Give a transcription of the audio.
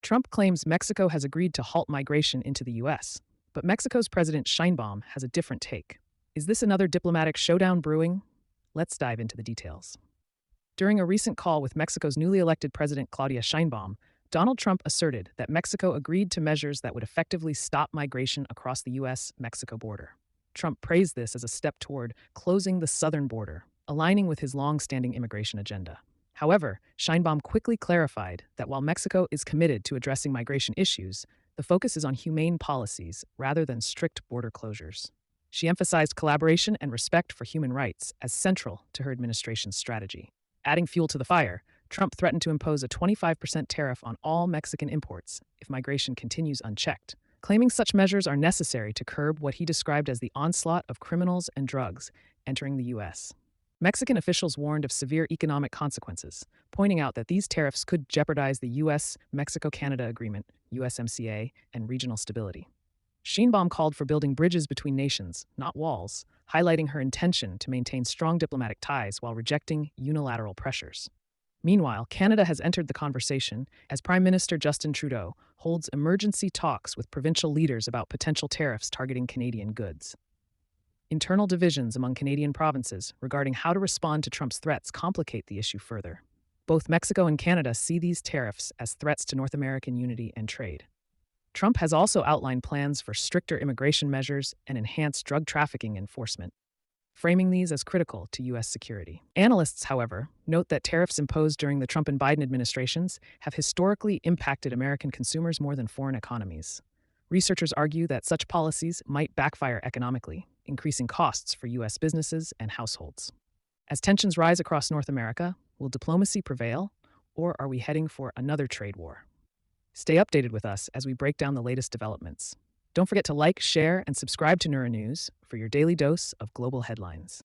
Trump claims Mexico has agreed to halt migration into the U.S., but Mexico's President Sheinbaum has a different take. Is this another diplomatic showdown brewing? Let's dive into the details. During a recent call with Mexico's newly elected President Claudia Sheinbaum, Donald Trump asserted that Mexico agreed to measures that would effectively stop migration across the U.S.-Mexico border. Trump praised this as a step toward closing the southern border, aligning with his long-standing immigration agenda. However, Sheinbaum quickly clarified that while Mexico is committed to addressing migration issues, the focus is on humane policies rather than strict border closures. She emphasized collaboration and respect for human rights as central to her administration's strategy. Adding fuel to the fire, Trump threatened to impose a 25% tariff on all Mexican imports if migration continues unchecked, claiming such measures are necessary to curb what he described as the onslaught of criminals and drugs entering the U.S. Mexican officials warned of severe economic consequences, pointing out that these tariffs could jeopardize the U.S.-Mexico-Canada Agreement, USMCA, and regional stability. Sheinbaum called for building bridges between nations, not walls, highlighting her intention to maintain strong diplomatic ties while rejecting unilateral pressures. Meanwhile, Canada has entered the conversation as Prime Minister Justin Trudeau holds emergency talks with provincial leaders about potential tariffs targeting Canadian goods. Internal divisions among Canadian provinces regarding how to respond to Trump's threats complicate the issue further. Both Mexico and Canada see these tariffs as threats to North American unity and trade. Trump has also outlined plans for stricter immigration measures and enhanced drug trafficking enforcement, framing these as critical to U.S. security. Analysts, however, note that tariffs imposed during the Trump and Biden administrations have historically impacted American consumers more than foreign economies. Researchers argue that such policies might backfire economically, increasing costs for U.S. businesses and households. As tensions rise across North America, will diplomacy prevail, or are we heading for another trade war? Stay updated with us as we break down the latest developments. Don't forget to like, share, and subscribe to Neuro News for your daily dose of global headlines.